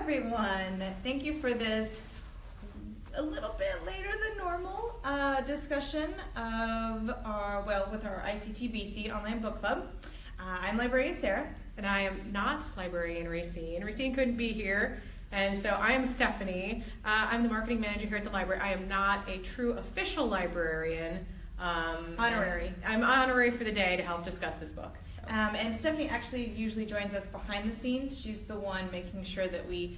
everyone. Thank you for this a little bit later than normal discussion of with our ICTBC online book club. I'm librarian Sarah. And I am not librarian Racine. Racine couldn't be here. And so I am Stephanie. I'm the marketing manager here at the library. I am not a true official librarian. Honorary. I'm honorary for the day to help discuss this book. And Stephanie actually usually joins us behind the scenes. She's the one making sure that we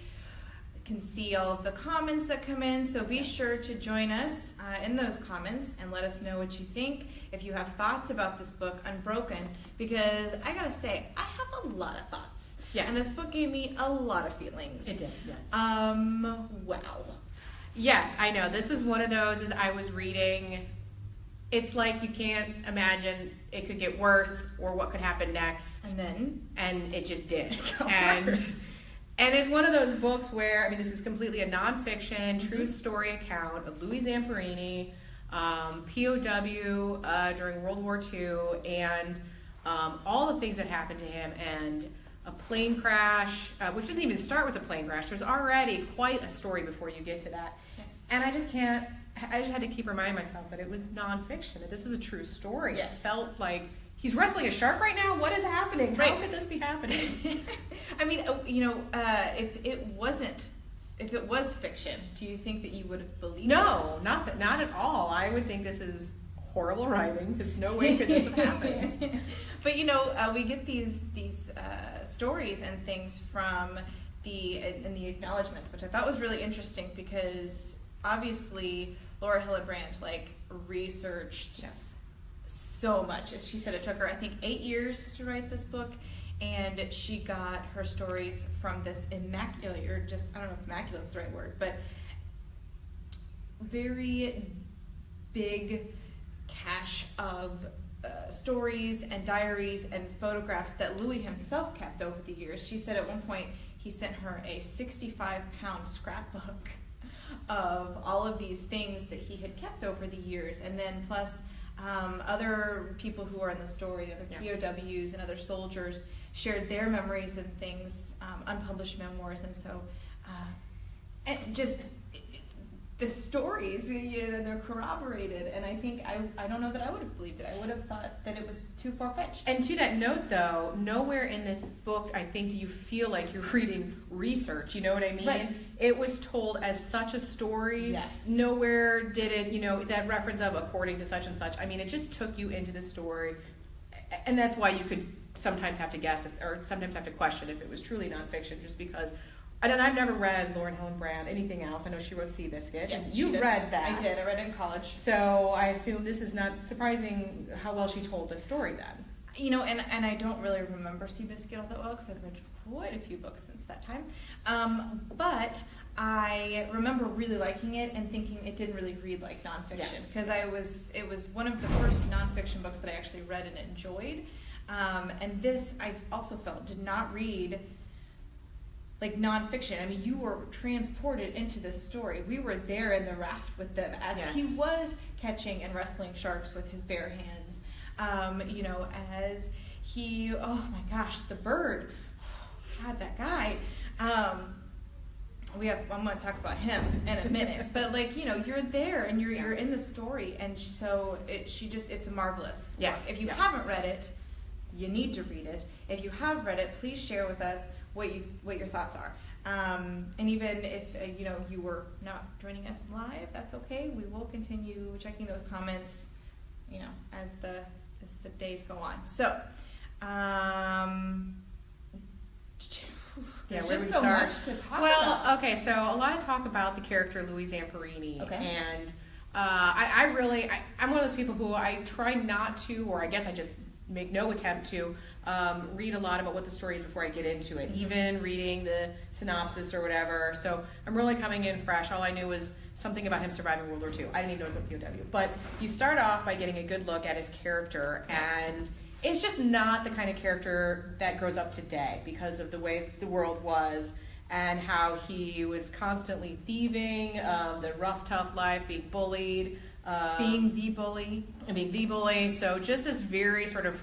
can see all of the comments that come in. So be sure to join us in those comments and let us know what you think. If you have thoughts about this book, Unbroken, because I gotta say, I have a lot of thoughts. Yes. And this book gave me a lot of feelings. It did, yes. Wow. Yes, I know. This was one of those as I was reading. It's like you can't imagine it could get worse or what could happen next. And it just did. And it's one of those books where, I mean, this is completely a nonfiction, true story account of Louis Zamperini, POW during World War II, and all the things that happened to him, and a plane crash, which didn't even start with a plane crash. There's already quite a story before you get to that. Yes. And I just had to keep reminding myself that it was nonfiction, that this is a true story. Yes. It felt like, he's wrestling a shark right now? What is happening? Right. How could this be happening? I mean, if it was fiction, do you think that you would have believed it? No, not at all. I would think this is horrible writing, because no way could this have happened. But we get these stories and things from the acknowledgments, which I thought was really interesting, because obviously Laura Hillenbrand researched so much. As she said, it took her, I think, 8 years to write this book, and she got her stories from this immaculate, or just, I don't know if immaculate is the right word, but very big cache of stories and diaries and photographs that Louis himself kept over the years. She said at one point he sent her a 65-pound scrapbook of all of these things that he had kept over the years, and then plus other people who are in the story, other POWs and other soldiers, shared their memories and things, unpublished memoirs, and so the stories, they're corroborated, and I think I don't know that I would have believed it. I would have thought that it was too far-fetched. And to that note, though, nowhere in this book, I think, do you feel like you're reading research, you know what I mean? Right. It was told as such a story. Yes. Nowhere did it, that reference of according to such and such. I mean, it just took you into the story, and that's why you could sometimes have to guess, or sometimes have to question if it was truly nonfiction, just because. And I've never read Lauren Hillenbrand, anything else. I know she wrote Seabiscuit. Yes, You've read that. I did. I read it in college. So I assume this is not surprising how well she told the story then. And I don't really remember Seabiscuit all that well, because I've read quite a few books since that time. But I remember really liking it and thinking it didn't really read like nonfiction, because it was one of the first nonfiction books that I actually read and enjoyed. And this, I also felt, did not read like nonfiction. I mean, you were transported into this story. We were there in the raft with them as he was catching and wrestling sharks with his bare hands. As he, oh my gosh, the bird, God, that guy. I'm going to talk about him in a minute, but you're there and you're in the story, and so it's a marvelous book. If you haven't read it, you need to read it. If you have read it, please share with us what your thoughts are. And even if you were not joining us live, that's okay. We will continue checking those comments, as the days go on. So, there's just so much to talk about. Well, okay, so a lot of talk about the character Louis Zamperini. Okay. And I'm one of those people who I try not to, or I guess I just make no attempt to read a lot about what the story is before I get into it, even reading the synopsis or whatever. So I'm really coming in fresh. All I knew was something about him surviving World War II. I didn't even know it was about POW. But you start off by getting a good look at his character, and it's just not the kind of character that grows up today because of the way the world was and how he was constantly thieving, the rough, tough life, being bullied. Being the bully. So just this very sort of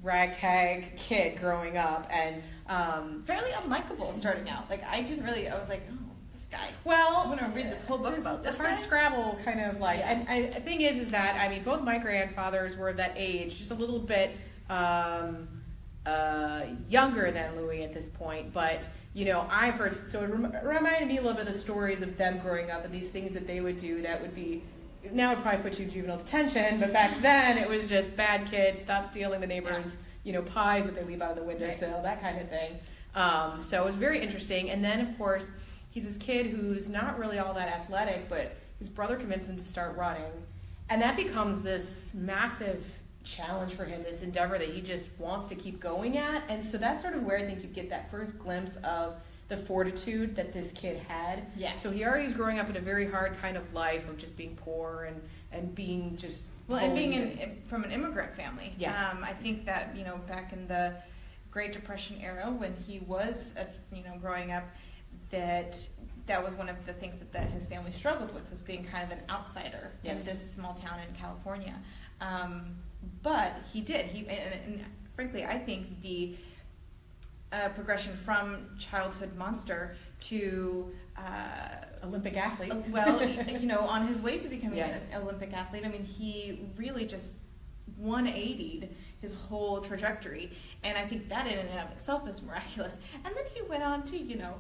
ragtag kid growing up, and fairly unlikable starting out. Like I was like, oh, this guy. Well, I'm gonna read this whole book about this guy. Scrabble kind of like, and the thing is that I mean, both my grandfathers were of that age, just a little bit younger than Louis at this point, but you know, I've heard, so it reminded me a little bit of the stories of them growing up and these things that they would do that would be, now it'd probably put you in juvenile detention, but back then it was just bad kids, stop stealing the neighbors, you know, pies that they leave out on the windowsill, that kind of thing. So it was very interesting. And then, of course, he's this kid who's not really all that athletic, but his brother convinced him to start running. And that becomes this massive challenge for him, this endeavor that he just wants to keep going at. And so that's sort of where I think you get that first glimpse of the fortitude that this kid had. Yes. So he already is growing up in a very hard kind of life of just being poor and being just and being from an immigrant family. Yes. I think that, you know, back in the Great Depression era when he was growing up, that was one of the things that his family struggled with, was being kind of an outsider in this small town in California. But he did. And frankly, I think the progression from childhood monster to Olympic athlete. Well, you know, on his way to becoming an Olympic athlete, I mean, he really just 180'd his whole trajectory, and I think that in and of itself is miraculous. And then he went on to, you know,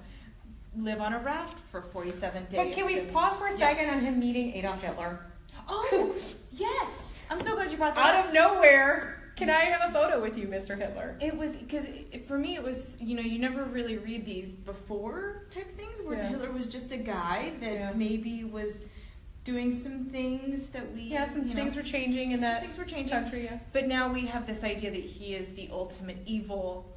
live on a raft for 47 days. But can we pause for a second on him meeting Adolf Hitler? Oh, yes! I'm so glad you brought that up. Out of nowhere. Can I have a photo with you, Mr. Hitler? It was, because for me it was, you know, you never really read these before type things where Hitler was just a guy that maybe was doing some things that we... Yeah, things were changing in that country, yeah. But now we have this idea that he is the ultimate evil.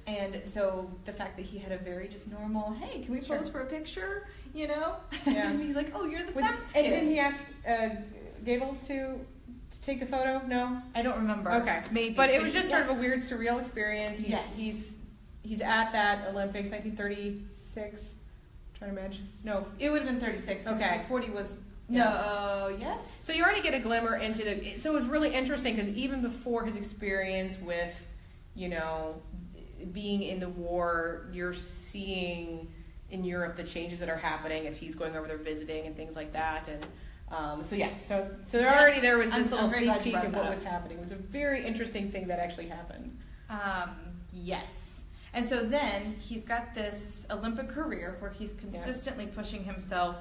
And so the fact that he had a very just normal, hey, can we pose for a picture? You know? Yeah. And he's like, oh, you're the fast kid. And didn't he ask Gables to take the photo? No? I don't remember. Okay. Maybe. But it was just sort of a weird, surreal experience. He's at that Olympics, 1936. Trying to imagine. No. It would have been 36. Okay. 40 was... yes. So you already get a glimmer into the... So it was really interesting because even before his experience with, you know, being in the war, you're seeing in Europe the changes that are happening as he's going over there visiting and things like that. And so there was this little sneak peek of what was happening. It was a very interesting thing that actually happened. Yes. And so then he's got this Olympic career where he's consistently pushing himself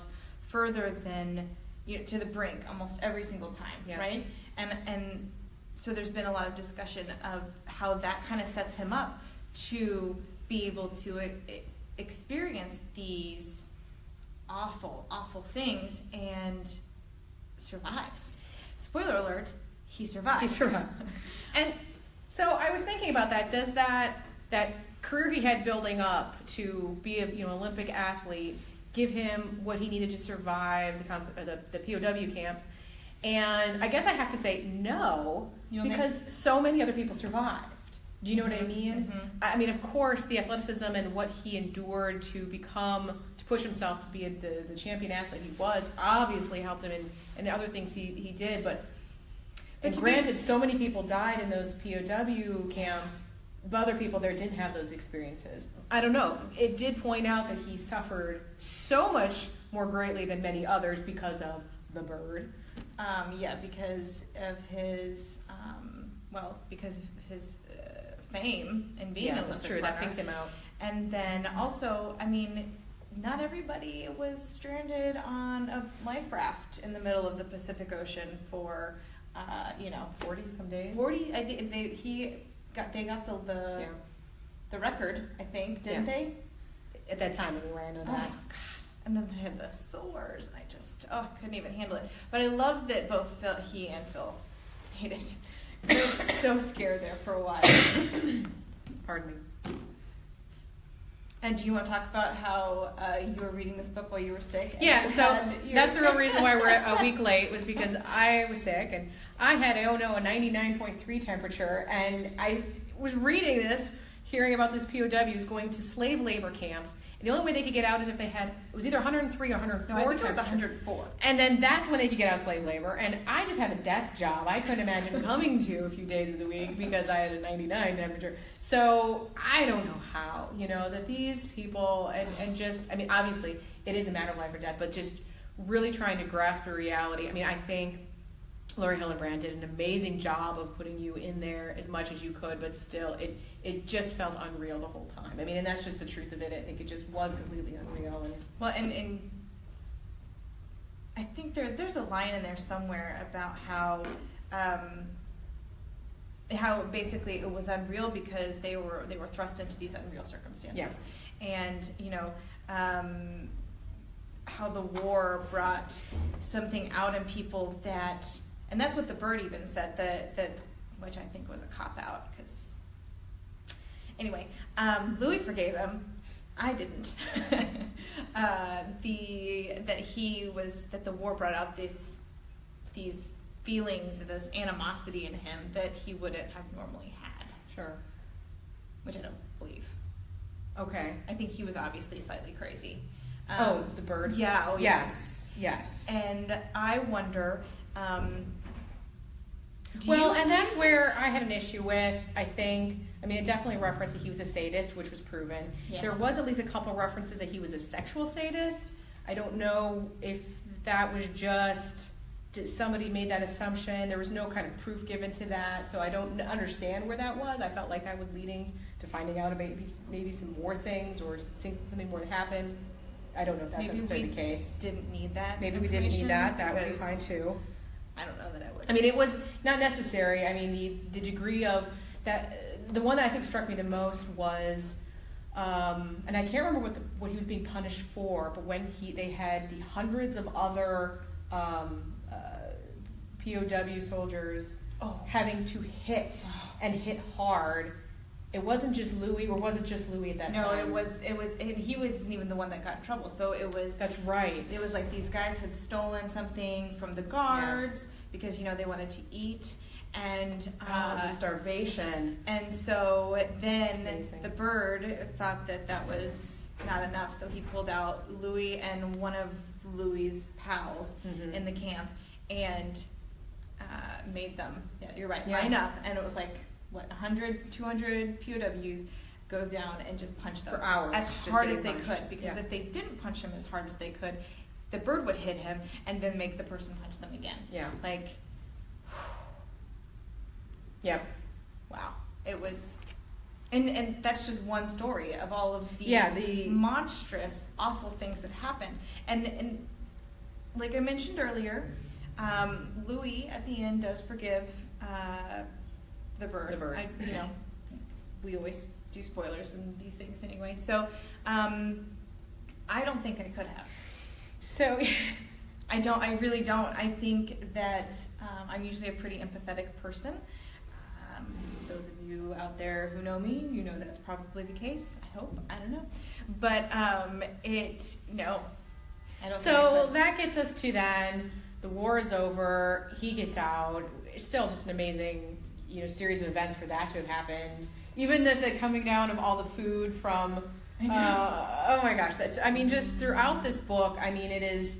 further than, you know, to the brink almost every single time, right? And so there's been a lot of discussion of how that kind of sets him up to be able to experience these awful, awful things and survive. Spoiler alert, he survives. He survived. And so I was thinking about that. Does that career he had building up to be a Olympic athlete give him what he needed to survive the POW camps? And I guess I have to say no, because so many other people survived. Do you know what I mean? Mm-hmm. I mean, of course, the athleticism and what he endured to push himself to be the champion athlete he was, obviously helped him in other things he did. But granted, so many people died in those POW camps, but other people there didn't have those experiences. I don't know. It did point out that he suffered so much more greatly than many others because of the bird. Because of his, fame and being an Olympic that's true. runner. That picked him out. And then also, I mean, not everybody was stranded on a life raft in the middle of the Pacific Ocean for, 40 some days. 40. I think they got the record. I think, didn't they? At that time, anyway. I know that. Oh, God. And then they had the sores. I just couldn't even handle it. But I love that both he and Phil hated it. I was so scared there for a while. Pardon me. And do you want to talk about how you were reading this book while you were sick? Yeah, so that's the real reason why we're a week late, was because I was sick and I had, a 99.3 temperature, and I was reading this hearing about this POWs going to slave labor camps. And the only way they could get out is if they had, it was either 103 or 104. No, I think it was 104. And then that's when they could get out of slave labor. And I just have a desk job. I couldn't imagine coming to a few days of the week because I had a 99 temperature. So I don't know how, that these people, and just, I mean, obviously it is a matter of life or death, but just really trying to grasp the reality. I mean, I think Lori Hillenbrand did an amazing job of putting you in there as much as you could, but still, it just felt unreal the whole time. I mean, and that's just the truth of it. I think it just was completely unreal. And well, and I think there's a line in there somewhere about how basically it was unreal because they were thrust into these unreal circumstances, yes. And how the war brought something out in people that. And that's what the bird even said, that which I think was a cop-out, because, anyway, Louis forgave him. I didn't. That the war brought out these feelings, this animosity in him that he wouldn't have normally had. Sure. Which I don't believe. Okay. I think he was obviously slightly crazy. The bird? Yeah. Oh, yes. Yes. And I wonder... and that's where I had an issue with, I think, it definitely referenced that he was a sadist, which was proven. Yes. There was at least a couple references that he was a sexual sadist. I don't know if that was just, somebody made that assumption. There was no kind of proof given to that, so I don't understand where that was. I felt like I was leading to finding out about maybe some more things or something more that happened. I don't know if that's necessarily the case. Didn't need that. Maybe we didn't need that. That would be fine too. I don't know that I would. I mean, it was not necessary. I mean, the degree of that. The one that I think struck me the most was, and I can't remember what he was being punished for, but when they had the hundreds of other POW soldiers having to hit and hit hard. It wasn't just Louis, or was it just Louis at that time? No, it was, and he wasn't even the one that got in trouble. So it was. That's right. It was like these guys had stolen something from the guards because they wanted to eat, and the starvation. And so then the bird thought that was not enough, so he pulled out Louis and one of Louis's pals in the camp and made them. Yeah, you're right. Yeah. Line up, and it was like. 100, 200 POWs go down and just punch them for hours as hard as they could, because if they didn't punch him as hard as they could, the bird would hit him and then make the person punch them again. Yeah. Like, yep. Wow. It was, and that's just one story of all of the monstrous, awful things that happened. And like I mentioned earlier, Louis at the end does forgive the bird. The bird. We always do spoilers in these things anyway. So, I don't think I could have. So, I really don't. I think that I'm usually a pretty empathetic person. Those of you out there who know me, you know that's probably the case. I hope. I don't know. But, I don't So, that gets us to then, the war is over, he gets out. It's still just an amazing series of events for that to have happened. Even the coming down of all the food from, oh my gosh, just throughout this book, it is,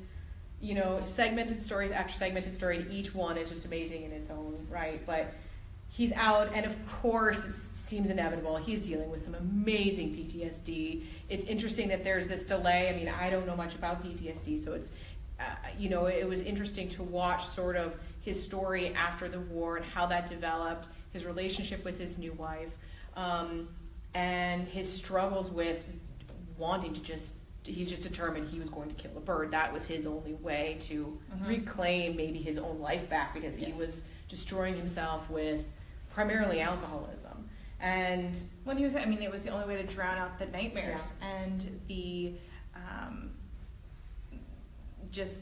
segmented stories after segmented story. Each one is just amazing in its own right. But he's out, and of course, it seems inevitable. He's dealing with some amazing PTSD. It's interesting that there's this delay. I don't know much about PTSD, so it's, it was interesting to watch sort of his story after the war and how that developed, his relationship with his new wife, and his struggles with wanting to he's just determined he was going to kill a bird. That was his only way to reclaim maybe his own life back, because he was destroying himself with primarily alcoholism. And when he was, it was the only way to drown out the nightmares and the just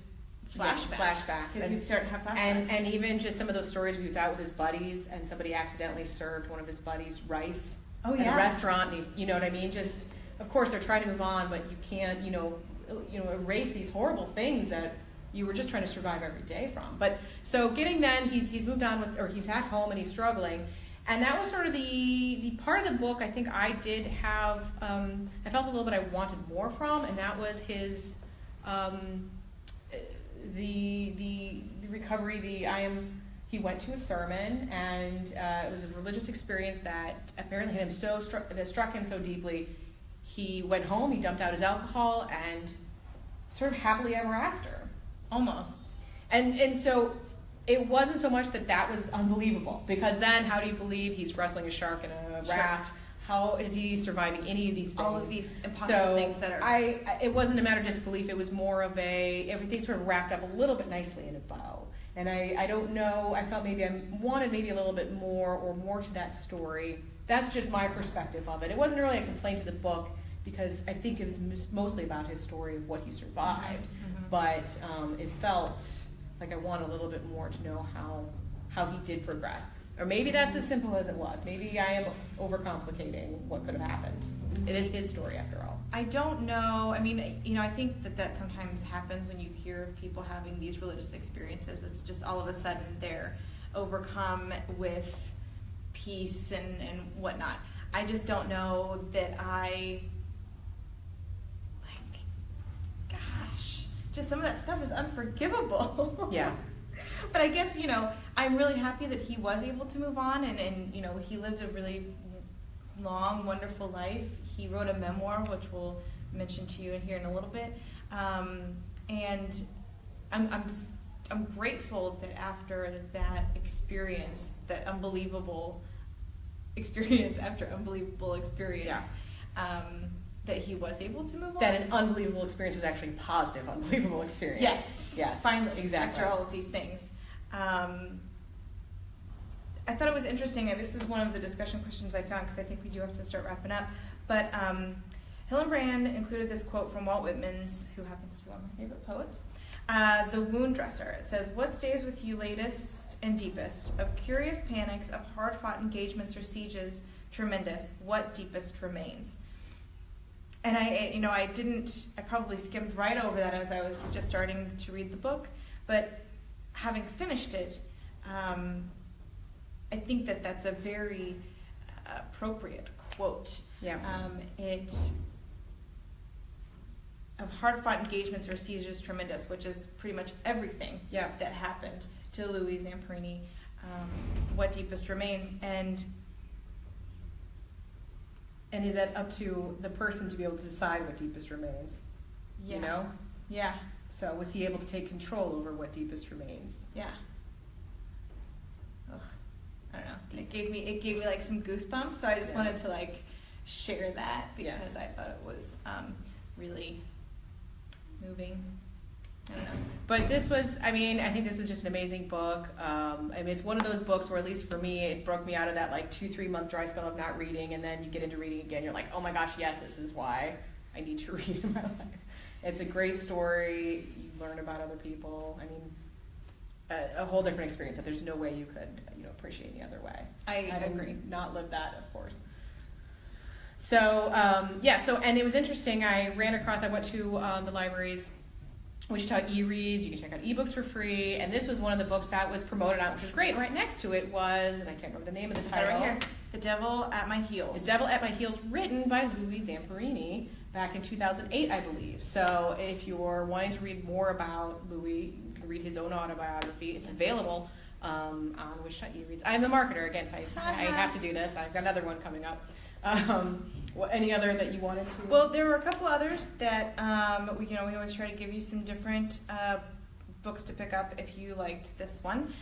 flashbacks. Because you start to have flashbacks. And even just some of those stories where he was out with his buddies and somebody accidentally served one of his buddies rice in a restaurant. And you know what I mean? Just, of course, they're trying to move on, but you can't, erase these horrible things that you were just trying to survive every day from. But so getting then, he's moved on with, or he's at home and he's struggling. And that was sort of the part of the book I think I did have, I felt a little bit I wanted more from, and that was his, the recovery, he went to a sermon, and it was a religious experience that apparently hit him that struck him so deeply. He went home, he dumped out his alcohol, and sort of happily ever after. Almost. And so it wasn't so much that was unbelievable, because then how do you believe he's wrestling a shark in a raft? How is he surviving any of these things? All of these impossible things that are... it wasn't a matter of disbelief, it was more of everything sort of wrapped up a little bit nicely in a bow. And I don't know, I felt maybe I wanted maybe a little bit more to that story. That's just my perspective of it. It wasn't really a complaint to the book, because I think it was mostly about his story of what he survived. Mm-hmm. But it felt like I wanted a little bit more to know how he did progress. Or maybe that's as simple as it was. Maybe I am overcomplicating what could have happened. It is his story after all. I don't know. I mean, I think that sometimes happens when you hear of people having these religious experiences. It's just all of a sudden they're overcome with peace and whatnot. I just don't know that just some of that stuff is unforgivable. Yeah. But I guess, I'm really happy that he was able to move on, and he lived a really long, wonderful life. He wrote a memoir, which we'll mention to you here in a little bit. And I'm grateful that after that experience, that unbelievable experience after unbelievable experience, that he was able to move on. That an unbelievable experience was actually a positive, unbelievable experience. Yes. Finally, exactly. After all of these things. I thought it was interesting, and this is one of the discussion questions I found, because I think we do have to start wrapping up. But Hillenbrand included this quote from Walt Whitman's, who happens to be one of my favorite poets, The Wound Dresser. It says, "What stays with you latest and deepest? Of curious panics, of hard-fought engagements or sieges tremendous, what deepest remains?" And I probably skimmed right over that as I was just starting to read the book, but having finished it, I think that's a very appropriate quote. Yeah. Of hard-fought engagements or sieges tremendous, which is pretty much everything that happened to Louis Zamperini. What deepest remains, and is that up to the person to be able to decide what deepest remains? Yeah. Yeah. So was he able to take control over what deepest remains? Yeah. Ugh. I don't know. It gave me like some goosebumps, so I just wanted to like share that, because I thought it was really moving. I don't know. But this was, I think this was just an amazing book. It's one of those books where, at least for me, it broke me out of that like 2-3 month dry spell of not reading, and then you get into reading again, you're like, oh my gosh, yes, this is why I need to read in my life. It's a great story. You learn about other people. A whole different experience that there's no way you could appreciate any other way. I agree. Not live that, of course. So and it was interesting. I went to the libraries, Wichita e-reads. You can check out ebooks for free, and this was one of the books that was promoted on, which was great. Right next to it was, and I can't remember the name of the title. Right here, The Devil at My Heels. The Devil at My Heels, written by Louis Zamperini back in 2008, I believe. So if you're wanting to read more about Louis, you can read his own autobiography. It's available on Wichita e-reads. I'm the marketer again, so I have to do this. I've got another one coming up. Any other that you wanted to? Well, there were a couple others that we always try to give you some different books to pick up if you liked this one.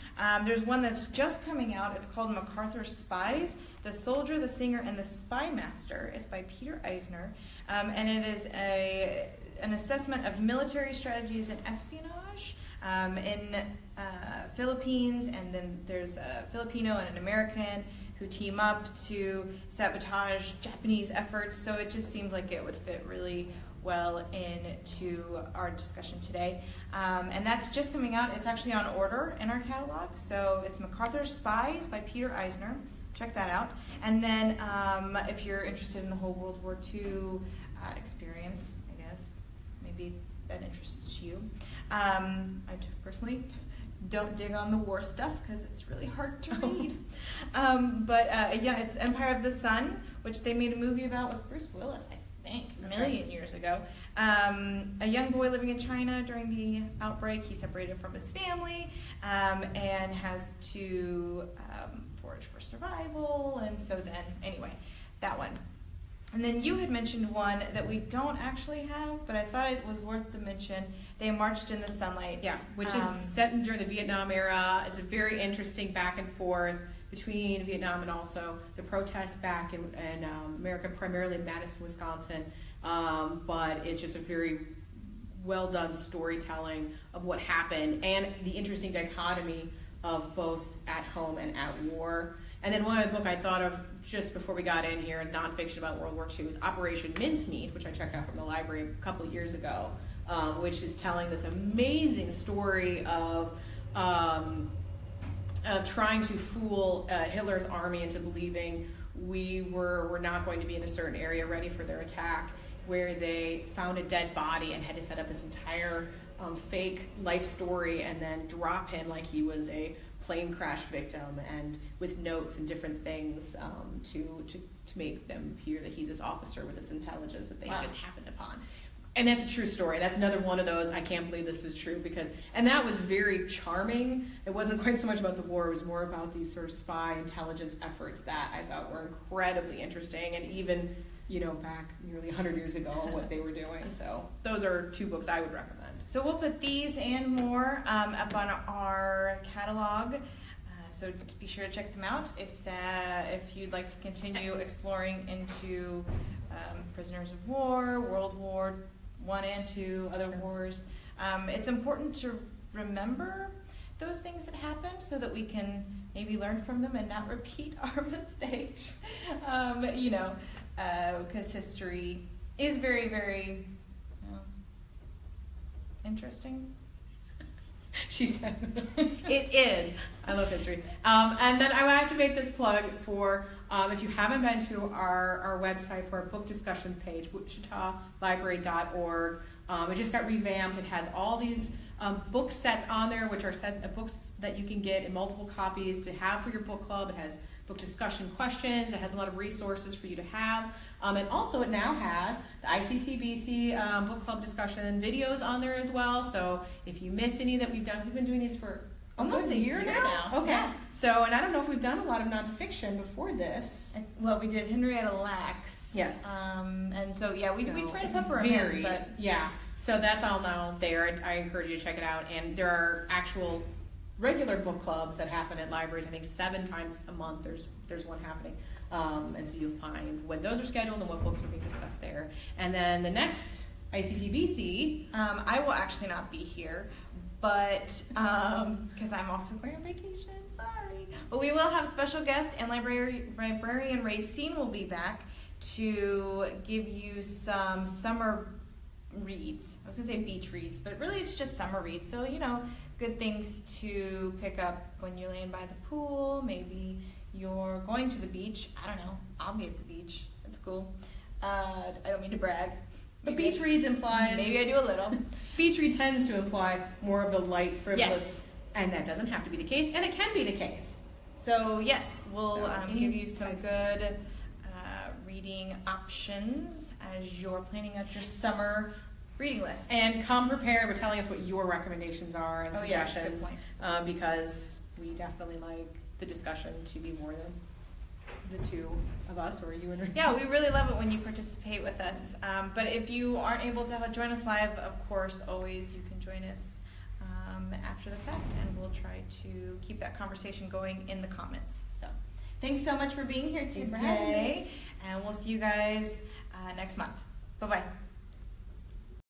There's one that's just coming out. It's called MacArthur's Spies: The Soldier, the Singer, and the Spy Master. It's by Peter Eisner, and it is an assessment of military strategies and espionage in Philippines, and then there's a Filipino and an American who team up to sabotage Japanese efforts. So it just seemed like it would fit really well into our discussion today. And that's just coming out. It's actually on order in our catalog. So it's MacArthur's Spies by Peter Eisner. Check that out. And then if you're interested in the whole World War II experience, I guess, maybe that interests you. I personally don't dig on the war stuff because it's really hard to read. Yeah, it's Empire of the Sun, which they made a movie about with Bruce Willis, I think, a million years ago. A young boy living in China during the outbreak. He separated from his family and has to forage for survival. And so then, anyway, that one. And then you had mentioned one that we don't actually have, but I thought it was worth the mention. They Marched in the Sunlight. Yeah, which is set during the Vietnam era. It's a very interesting back and forth between Vietnam and also the protests back in America, primarily Madison, Wisconsin. But it's just a very well done storytelling of what happened and the interesting dichotomy of both at home and at war. And then one other book I thought of just before we got in here, nonfiction about World War II, is Operation Mincemeat, which I checked out from the library a couple of years ago, which is telling this amazing story of trying to fool Hitler's army into believing we were not going to be in a certain area ready for their attack, where they found a dead body and had to set up this entire fake life story and then drop him like he was a plane crash victim, and with notes and different things to make them appear that he's this officer with this intelligence that they just happened upon. And that's a true story. That's another one of those, I can't believe this is true, and that was very charming. It wasn't quite so much about the war, it was more about these sort of spy intelligence efforts that I thought were incredibly interesting, and even, back nearly 100 years ago, what they were doing. So those are two books I would recommend. So we'll put these and more up on our catalog. So be sure to check them out if you'd like to continue exploring into prisoners of war, World War I and II, other wars. It's important to remember those things that happened so that we can maybe learn from them and not repeat our mistakes. Because history is very, very interesting. She said, it is. I love history. And then I have to make this plug for, if you haven't been to our website for our book discussion page, wichitalibrary.org. It just got revamped. It has all these book sets on there, which are books that you can get in multiple copies to have for your book club. It has book discussion questions. It has a lot of resources for you to have. And also it now has the ICTBC book club discussion videos on there as well. So if you missed any that we've been doing these for almost a year now. Okay. Yeah. So, and I don't know if we've done a lot of nonfiction before this. Well, we did Henrietta Lacks. Yes. And so, yeah, we tried some for him, but yeah. So that's all now there. I encourage you to check it out. And there are actual regular book clubs that happen at libraries. I think 7 times a month there's one happening. And so you'll find when those are scheduled and what books are being discussed there. And then the next ICTBC. I will actually not be here, but because I'm also going on vacation, sorry. But we will have special guest, and librarian Racine will be back to give you some summer reads. I was going to say beach reads, but really it's just summer reads. So, good things to pick up when you're laying by the pool. Maybe you're going to the beach. I don't know. I'll be at the beach. It's cool. I don't mean to brag. But beach reads implies... Maybe I do a little. Beach read tends to imply more of the light, frivolous... Yes. And that doesn't have to be the case, and it can be the case. So, yes, we'll give you some good reading options as you're planning out your summer reading list. And come prepared with telling us what your recommendations are and suggestions. Yes, good point. Because we definitely like the discussion to be more than the two of us, or you and Yeah, we really love it when you participate with us. But if you aren't able to join us live, of course, always you can join us after the fact, and we'll try to keep that conversation going in the comments. So thanks so much for being here today, and we'll see you guys next month. Bye-bye.